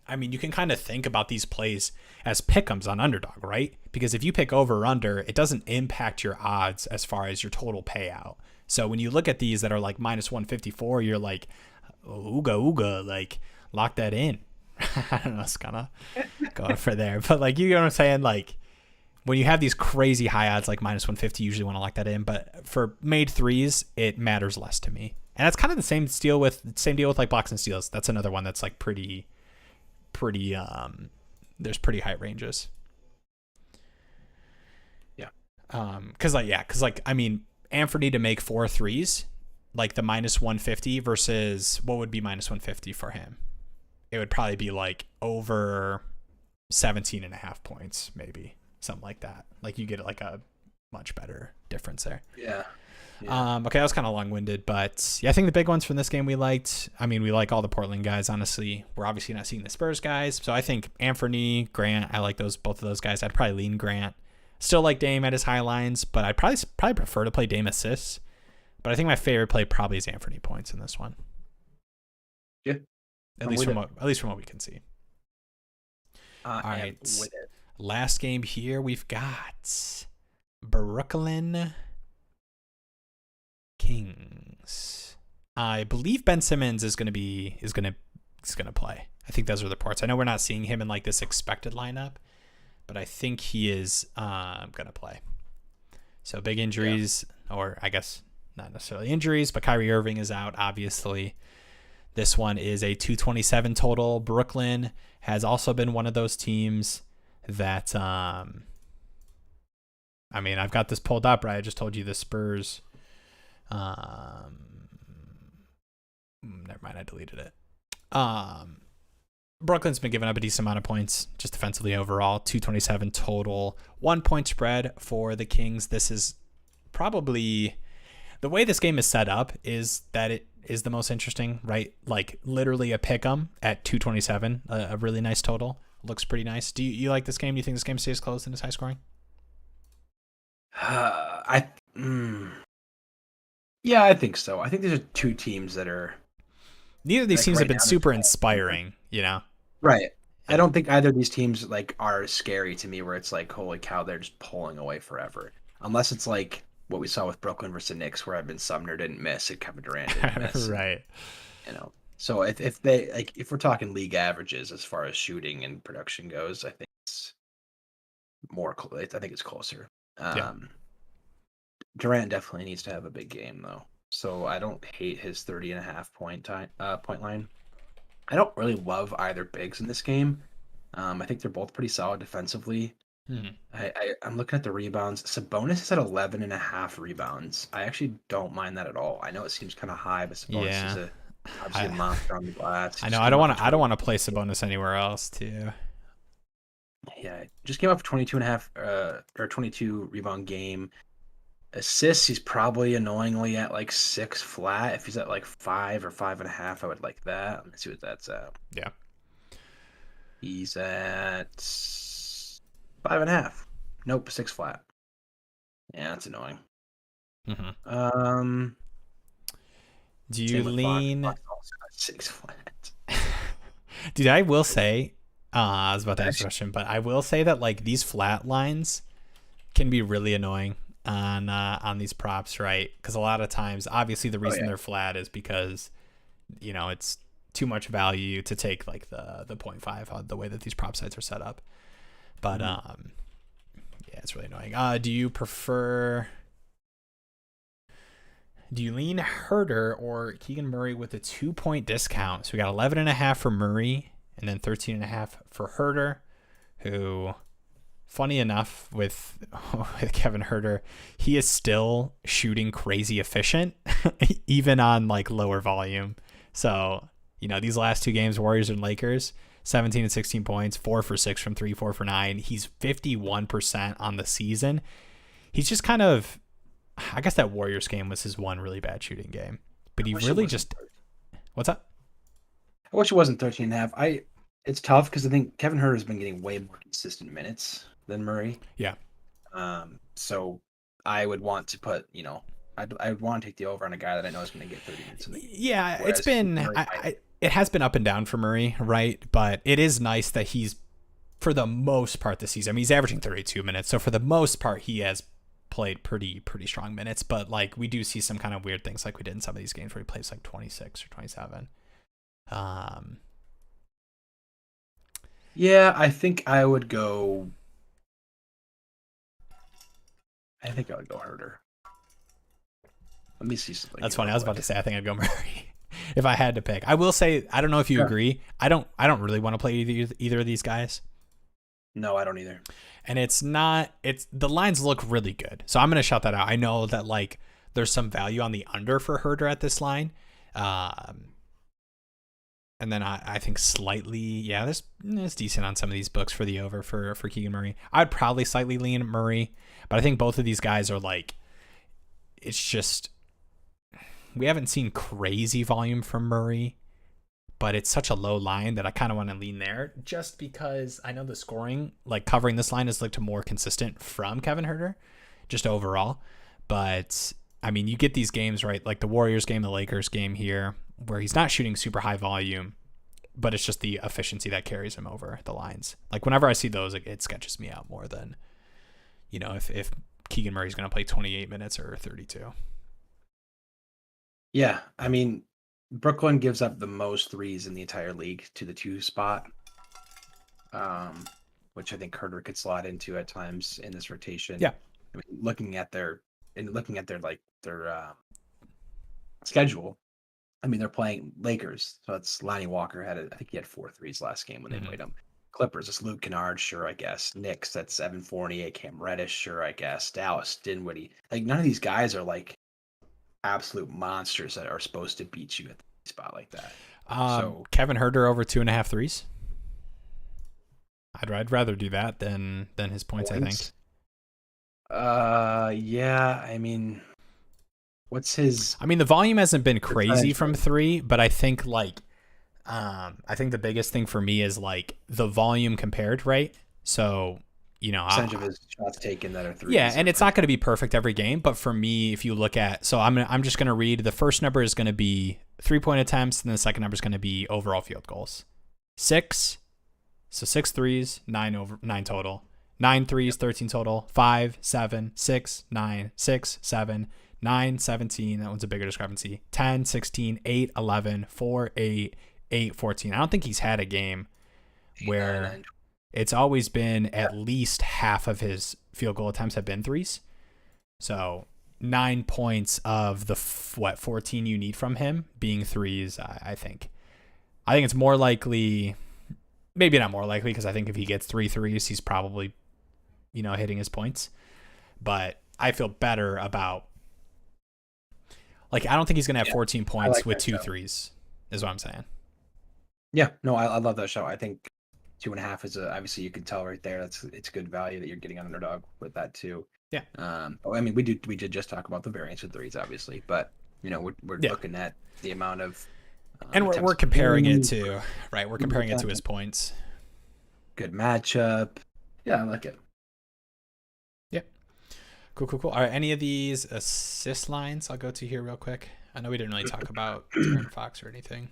I mean, you can kind of think about these plays as pick'ems on underdog, right? Because if you pick over or under, it doesn't impact your odds as far as your total payout. So when you look at these that are like minus 154, you're like, ooga ooga, like lock that in. I don't know, it's kind of going for there, but like, you know what I'm saying? Like when you have these crazy high odds like minus 150, you usually want to lock that in. But for made threes, it matters less to me. And that's kind of the same deal with like blocks and steals. That's another one that's like pretty there's pretty high ranges. Yeah. Because I mean, Anthony to make 4 threes, like the minus 150 versus what would be minus 150 for him? It would probably be like over 17.5 points, maybe something like that. Like you get like a much better difference there. Yeah. Yeah. Okay, that was kind of long-winded, but yeah, I think the big ones from this game we liked. I mean, we like all the Portland guys. Honestly, we're obviously not seeing the Spurs guys, so I think Anthony, Grant, I like both of those guys. I'd probably lean Grant. Still like Dame at his high lines, but I'd probably prefer to play Dame assists. But I think my favorite play probably is Anthony points in this one. Yeah. At least from what we can see. All right, With it. last game here we've got Brooklyn Kings. I believe Ben Simmons is gonna play. I think those are the reports. I know we're not seeing him in like this expected lineup, but I think he is gonna play. So big injuries, or I guess not necessarily injuries, but Kyrie Irving is out, obviously. This one is a 227 total. Brooklyn has also been one of those teams that I mean, I've got this pulled up, right? I just told you the Spurs. Never mind, I deleted it. Brooklyn's been giving up a decent amount of points just defensively overall. 227 total. 1 point spread for the Kings. This is probably the way this game is set up is that it is the most interesting, right? Like literally a pick 'em at 227, a really nice total. Looks pretty nice. Do you like this game? Do you think this game stays close and is high scoring? I Yeah, I think so. I think these are two teams that are Neither of these like teams have right been now. super inspiring, Right. I Yeah. don't think either of these teams like are scary to me where it's like, holy cow, they're just pulling away forever. Unless it's like what we saw with Brooklyn versus the Knicks, where Evan Sumner didn't miss and Kevin Durant didn't miss. Right. You know. So if they like if we're talking league averages as far as shooting and production goes, I think it's I think it's closer. Yeah. Durant definitely needs to have a big game though. So I don't hate his 30.5 point line. I don't really love either bigs in this game. I think they're both pretty solid defensively. Hmm. I'm looking at the rebounds. Sabonis is at 11.5 rebounds. I actually don't mind that at all. I know it seems kind of high, but Sabonis is Yeah. obviously a monster on the glass. I He's know. just I coming don't off want a to. I don't want to 20 play Sabonis anywhere else too. Yeah, just came up for 22 and a half, or 22 rebound game. Assists, he's probably annoyingly at like 6 flat. If he's at like 5 or 5.5, I would like that. Let me see what that's at. Yeah. He's at 5.5. Nope, 6 flat. Yeah, that's annoying. Hmm. Um, Do you Same with Fox. lean? Fox also got 6 flat. Dude, I will say, I was about to answer the Actually, question, but I will say that like these flat lines can be really annoying on these props, right? Because a lot of times, obviously, the oh reason yeah. they're flat is because it's too much value to take like the 0.5 the way that these prop sites are set up. But Mhm. yeah, it's really annoying. Do you lean Herder or Keegan Murray with a 2 point discount? So we got 11.5 for Murray and then 13.5 for Herder, who, funny enough, with with Kevin Herder, he is still shooting crazy efficient, even on like lower volume. So these last two games, Warriors and Lakers, 17 and 16 points, 4 for 6 from three, 4 for 9. He's 51% on the season. He's just kind of, I guess that Warriors game was his one really bad shooting game, but I he wish it really wasn't just, 13. what's up? I wish it wasn't 13 and a half. It's tough because I think Kevin Herter has been getting way more consistent minutes than Murray. Yeah. So I would want to put, I'd want to take the over on a guy that I know is going to get 30 minutes in the game. Yeah, it's Whereas been Murray might. it has been up and down for Murray, right? But it is nice that he's, for the most part this season, I mean, he's averaging 32 minutes. So for the most part he has played pretty strong minutes, but like we do see some kind of weird things like we did in some of these games where he plays like 26 or 27. Um Yeah, I think I would go Herter. Let me see something that's here funny. real I was about quick. to say I think I'd go Murray if I had to pick. I will say I don't know if you Yeah. agree. I don't really want to play either of these guys. No, I don't either. And it's the lines look really good. So I'm going to shout that out. I know that like there's some value on the under for Herder at this line. Um, and then I think slightly, yeah, there's decent on some of these books for the over for Keegan Murray. I'd probably slightly lean Murray, but I think both of these guys are like, it's just, we haven't seen crazy volume from Murray, but it's such a low line that I kind of want to lean there just because I know the scoring, like covering this line, is looked more consistent from Kevin Herter just overall. But I mean, you get these games, right? Like the Warriors game, the Lakers game here, where he's not shooting super high volume, but it's just the efficiency that carries him over the lines. Like whenever I see those, it sketches me out more than, if Keegan Murray's going to play 28 minutes or 32. Yeah, I mean, Brooklyn gives up the most threes in the entire league to the 2 spot, um, which I think Herter could slot into at times in this rotation. Yeah. I mean, looking at their schedule, I mean, they're playing Lakers, so it's Lonnie Walker I think he had 4 threes last game when they Mm-hmm. played him. Clippers, it's Luke Kennard, sure, I guess. Knicks, that's Evan Fournier, Cam Reddish, sure, I guess. Dallas, Dinwiddie. Like, none of these guys are like absolute monsters that are supposed to beat you at the spot like that. So Kevin Herter over 2.5 threes. I'd rather do that than his points, I think. points, yeah, I mean, what's his I mean, the volume hasn't been crazy percentage from rate? three, but I think like I think the biggest thing for me is like the volume compared, right? So, Percentage of his shots taken that are yeah, threes and or it's not going to be perfect every game, but for me, if you look at, so I'm just going to read, the first number is going to be 3 point attempts, and the second number is going to be overall field goals. 6, so 6 threes, 9 total. 9 threes, 13 total. 5, 7, 6, 9, 6, 7, 9, 17. That one's a bigger discrepancy. 10, 16, 8, 11, 4, 8, 8, 14. I don't think he's had a game 8, 9, where 9. it's always been at least half of his field goal attempts have been threes. So 9 points of the 14 you need from him being threes, I think. I think it's more likely, maybe not more likely, because I think if he gets 3 threes, he's probably, hitting his points. But I feel better about, like, I don't think he's going to have Yeah, 14 I points like with that two show. threes, is what I'm saying. Yeah, no, I love that show. I think 2.5 is obviously you can tell right there. It's good value that you're getting on underdog with that too. Yeah. I mean, we did just talk about the variance of threes, obviously, but we're Yeah. looking at the amount of And we're attempts comparing it to, right? We're comparing it to his points. good matchup. Yeah, I like it. Yeah. Cool. Are any of these assist lines I'll go to here real quick? I know we didn't really talk about De'Aaron Fox or anything.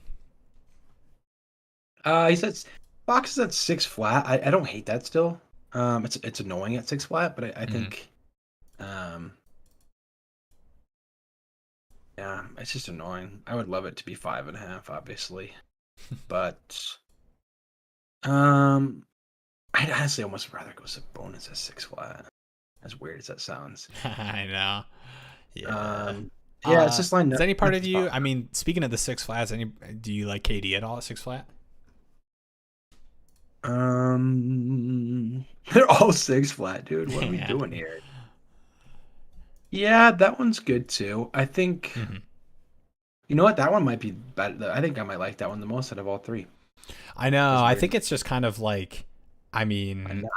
He says Fox is at 6 flat. I don't hate that still. It's annoying at 6 flat, but I think yeah, it's just annoying. I would love it to be 5.5, obviously, but I'd honestly almost rather go Sabonis at 6 flat. As weird as that sounds. I know. Yeah. Yeah, it's just like is any part of you? I mean, speaking of the 6 flats, do you like KD at all at 6 flat? They're all 6 flat, dude. What are we doing here? Yeah, that one's good too. I think. You know what? That one might be better. I think I might like that one the most out of all three. I know. I think it's just kind of like, I mean, not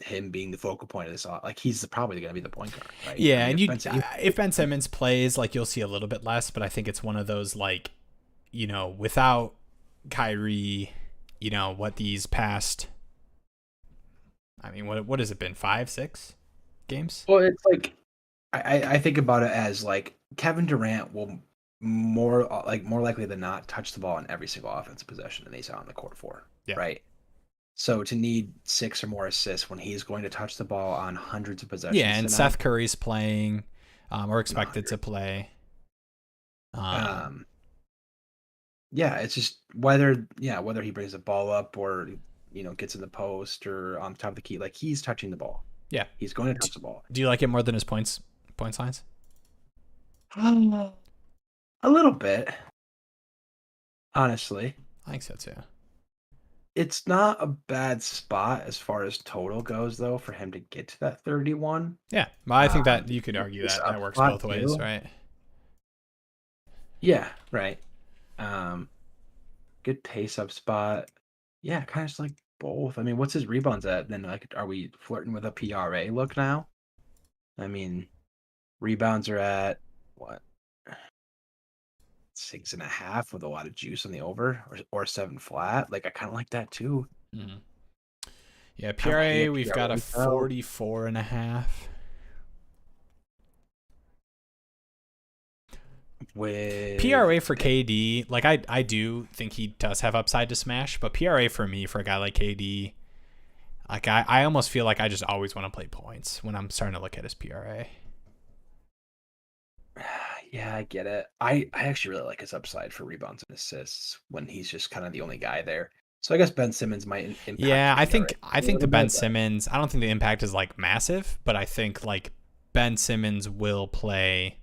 him being the focal point of this. Like he's probably going to be the point guard, right? Yeah, I mean, and if Ben Simmons plays, like you'll see a little bit less, but I think it's one of those like, without Kyrie, what these past. I mean, what has it been? 5, 6 games? Well, it's like I think about it as like Kevin Durant will more likely than not touch the ball in every single offensive possession that he's on the court for. Yeah. Right. So to need 6 or more assists when he's going to touch the ball on hundreds of possessions. Yeah, and tonight, Seth Curry's playing, or expected to play. Yeah, it's just whether he brings the ball up or gets in the post or on top of the key, like he's touching the ball. Yeah, he's going to touch the ball. Do you like it more than his points lines? A little bit, honestly. I think so too. It's not a bad spot as far as total goes, though, for him to get to that 31. Yeah, well, I think that you could argue that works both ways, right? Yeah, right. Good pace up spot. Yeah, kind of just like both. I mean, what's his rebounds at? Then, like, are we flirting with a PRA look now? I mean, rebounds are at what? 6.5 with a lot of juice on the over, or 7 flat. Like I kind of like that too. Mm-hmm. Yeah, PRA we've got a 44.5. With PRA for KD, like I do think he does have upside to smash, but PRA for me, for a guy like KD, like I almost feel like I just always want to play points when I'm starting to look at his PRA. Yeah, I get it. I actually really like his upside for rebounds and assists when he's just kind of the only guy there. So I guess Ben Simmons might impact. Yeah, I think the Ben Simmons, I don't think the impact is like massive, but I think like Ben Simmons will play,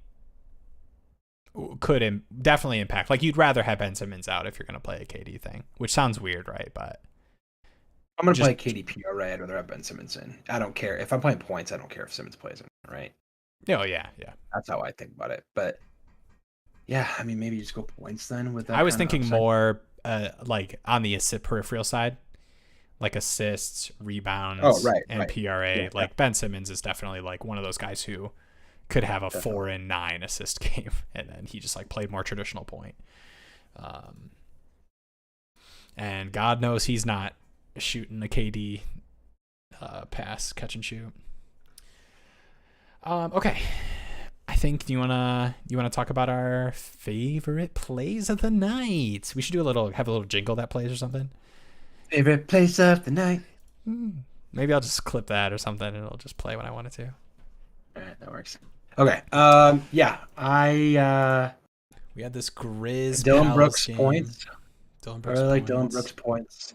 could definitely impact. Like you'd rather have Ben Simmons out if you're going to play a KD thing, which sounds weird, right? But I'm going to play KD PRA. I'd rather have Ben Simmons in. I don't care. If I'm playing points, I don't care if Simmons plays in, right? Oh, yeah. That's how I think about it. But yeah, I mean, maybe you just go points then with that. I was thinking more like on the peripheral side, like assists, rebounds, and PRA. Yeah, like Ben Simmons is definitely like one of those guys who could have a 4 and 9 assist game, and then he just like played more traditional point. And God knows he's not shooting a KD pass, catch and shoot. Okay. I think you wanna talk about our favorite plays of the night. We should have a little jingle that plays or something. Favorite plays of the night. Maybe I'll just clip that or something and it'll just play when I want it to. All right, that works. Okay. Yeah, we had this Grizz Dylan Brooks game. Points. I really like Dylan Brooks points.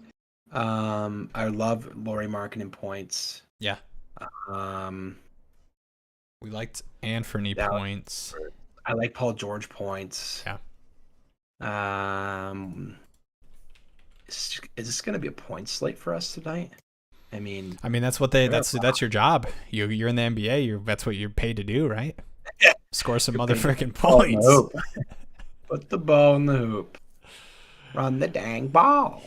I love Lauri Markkanen points. Yeah. We liked Anthony points. I like Paul George points. Yeah. Is this going to be a point slate for us tonight? I mean that's your job. You're in the NBA. That's what you're paid to do, right? Yeah. Score some motherfucking points. Put the ball in the hoop. Run the dang ball.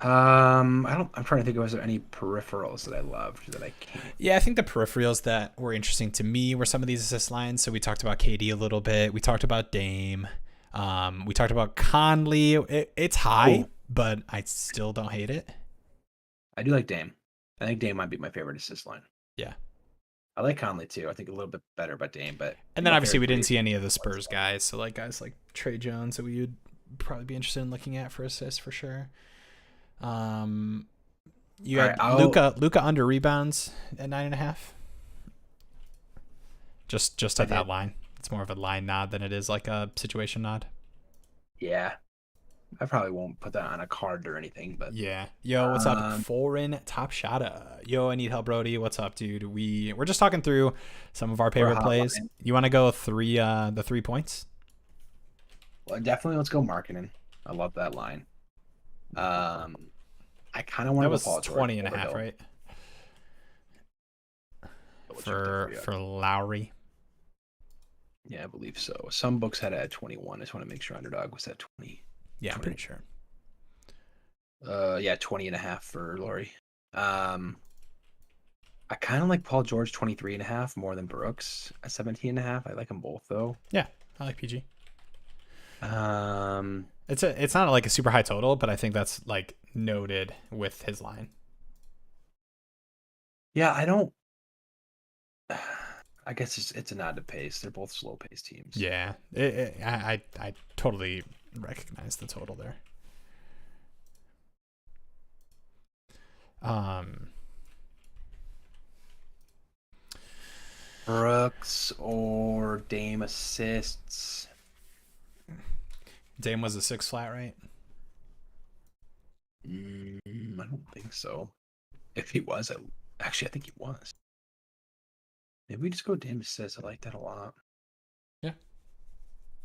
I'm trying to think. Was there any peripherals that I loved that I can't? Yeah, I think the peripherals that were interesting to me were some of these assist lines. So we talked about KD a little bit. We talked about Dame. We talked about Conley. It's high, Oh, but I still don't hate it. I do like Dame. I think Dame might be my favorite assist line. Yeah. I like Conley too. I think a little bit better about Dame, but And then my obviously favorite we didn't three. see any of the Spurs guys. So like guys like Trey Jones that we would probably be interested in looking at for assists for sure. Um, you All right, had Luca under rebounds at 9.5. Just I at that did. line. It's more of a line nod than it is like a situation nod. Yeah, I probably won't put that on a card or anything, but Yeah. Yo, what's up? um, Foreign Top Shotta. Yo, I need help, Brody. What's up, dude? We're just talking through some of our we're a favorite plays. hotline. You want to go the 3 points? Well, definitely let's go marketing. I love that line. Um, I kind of want That to go was Paul George 20 and a over half, Hill. right? Double check that for you. For Lowry. Yeah, I believe so. Some books had it at 21. I just want to make sure Underdog was at 20. Yeah, I'm 20. pretty sure. Yeah, 20 and a half for Laurie. I kind of like Paul George 23 and a half more than Brooks at 17 and a half. I like them both though. Yeah, I like PG. Um, It's not like a super high total, but I think that's like noted with his line. yeah, I don't. I guess it's a nod to pace. They're both slow paced teams. Yeah, I totally recognize the total there. Um, Brooks or Dame assists. Dame was a 6 flat, right? I don't think so. If he was, actually I think he was. Maybe we just go Dame assists. I like that a lot. Yeah.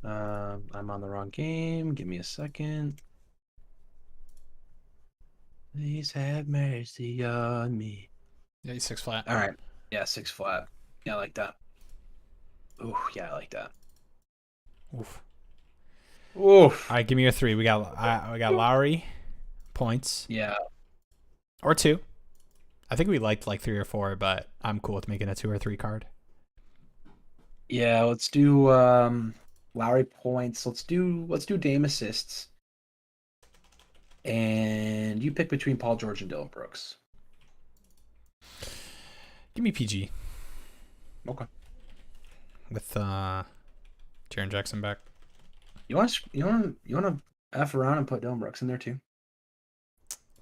I'm on the wrong game. Give me a second. Please have mercy on me. Yeah, he's 6 flat. All right. Yeah, 6 flat. Yeah, I like that. Ooh, yeah, I like that. Oof. Oof. All right, give me your 3. We got Lowry points Yeah. or 2. I think we liked like 3 or 4, but I'm cool with making a 2 or 3 card. Yeah, let's do Lowry points. Let's do Dame assists. And you pick between Paul George and Dylan Brooks. Give me PG Okay. with Jaren Jackson back. You want to F around and put Dylan Brooks in there too?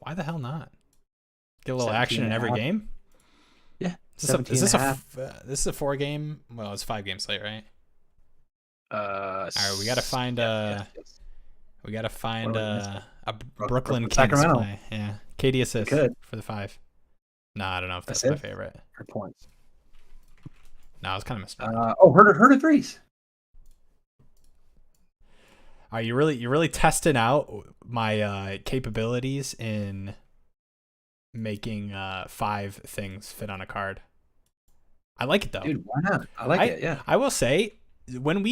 Why the hell not? Get a little 17 action in and a every half. game. Yeah. Is this this is a 4 game? Well, it's 5 game slate, right? All right, we gotta find yes. we gotta find What are we missing? a Brooklyn Kings Sacramento. play. Yeah, KD assist could. for the 5. Nah, I don't know if that's Assist? my favorite. For points. No, I was kind of missed. Herder threes. Are you really testing out my capabilities in making 5 things fit on a card? I like it though. Dude, why not? I like it, yeah. I will say when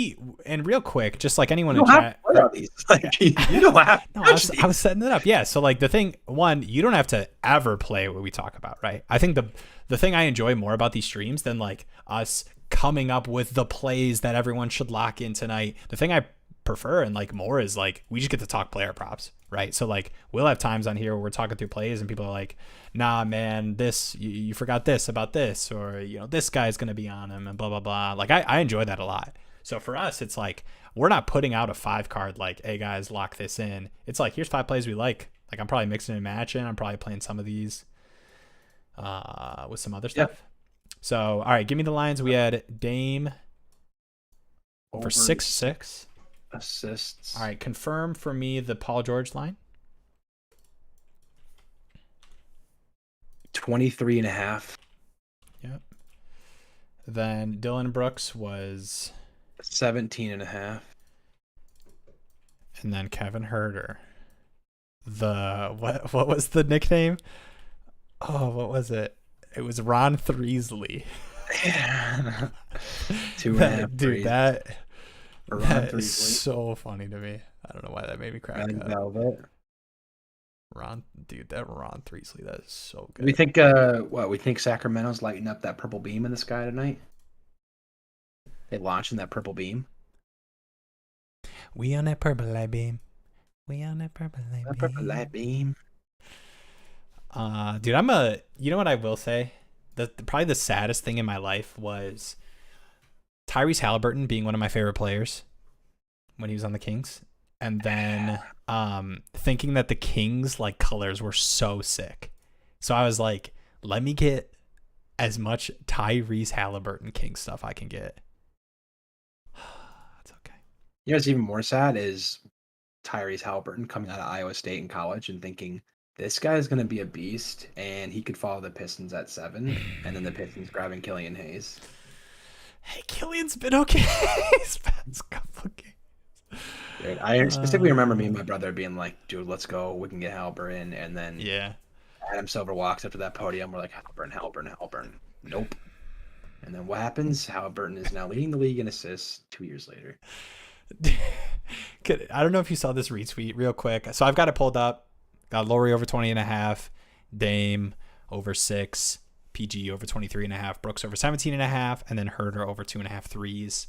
and real quick, just like anyone You in don't have chat. to play all these. Like, you don't have to No, touch I was these. setting it up. Yeah. So like the thing, one, you don't have to ever play what we talk about, right? I think the thing I enjoy more about these streams than like us coming up with the plays that everyone should lock in tonight. The thing I prefer and like more is like we just get to talk player props, right? So like we'll have times on here where we're talking through plays and people are like, nah, man, this you forgot this about this, or this guy's gonna be on him and blah blah blah. Like I enjoy that a lot. So for us, it's like we're not putting out a 5 card like, hey guys, lock this in. It's like here's 5 plays we like. Like I'm probably mixing and matching. I'm probably playing some of these with some other stuff. Yep. So all right, give me the lines. We had Dame for Over 6-6. assists. All right, confirm for me the Paul George line. 23 and a half. Yep. Then Dylan Brooks was, 17 and a half. and then Kevin Herter. What was the nickname? Oh, what was it? It was Ron Threesley. 2.5. Dude, that Ron is Threesley. so funny to me. I don't know why that made me crack Red up. Velvet. Ron, dude, that Ron Threesley, that is so good. We think we think Sacramento's lighting up that purple beam in the sky tonight. They launching that purple beam. We on that purple light beam. We on that purple light beam. Purple light beam. Dude, you know what I will say? Probably the saddest thing in my life was Tyrese Halliburton being one of my favorite players when he was on the Kings. And then thinking that the Kings like colors were so sick. So I was like, let me get as much Tyrese Halliburton King stuff I can get. That's okay. You know what's even more sad is Tyrese Halliburton coming out of Iowa State in college and thinking this guy is going to be a beast and he could follow the Pistons at 7, and then the Pistons grabbing Killian Hayes. Hey, Killian's been okay his past couple of games. Dude, I specifically remember me and my brother being like, dude, let's go. We can get Halliburton. And then Adam Silver walks up to that podium. We're like, Halliburton. Nope. And then what happens? Halliburton is now leading the league in assists 2 years later. I don't know if you saw this retweet real quick. So I've got it pulled up. Got Laurie over 20.5, Dame over 6, PG over 23.5, Brooks over 17.5, and then Herder over 2.5 threes.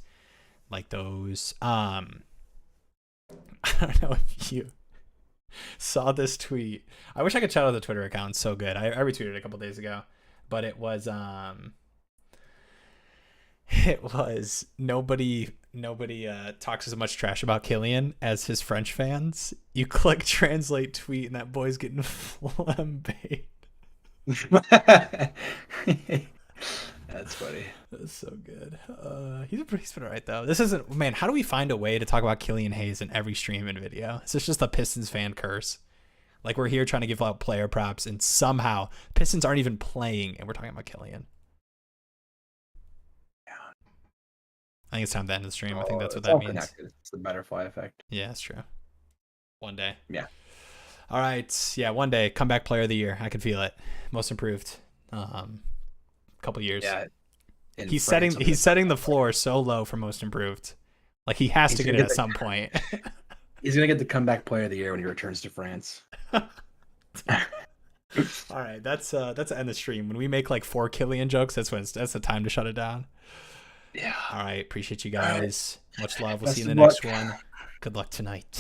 Like those. I don't know if you saw this tweet. I wish I could shout out the Twitter account. It's so good. I retweeted it a couple days ago, but it was nobody talks as much trash about Killian as his French fans. You click translate tweet and that boy's getting flambéed. That's funny. That's so good. He's been all right though. This isn't, man, how do we find a way to talk about Killian Hayes in every stream and video? Is this just a Pistons fan curse? Like we're here trying to give out player props and somehow Pistons aren't even playing and we're talking about Killian. I think it's time to end the stream. I think that's what that means. Connected. It's the butterfly effect. Yeah, that's true. One day. Yeah. All right. Yeah, one day. Comeback player of the year. I can feel it. Most improved. Couple years. Yeah. He's setting the floor so low for most improved. Like he has to get it at some point. He's gonna get the comeback player of the year when he returns to France. All right, that's the end of the stream. When we make like 4 Killian jokes, that's the time to shut it down. Yeah. All right. Appreciate you guys. Much love. We'll Best see you in of the next luck. one. Good luck tonight.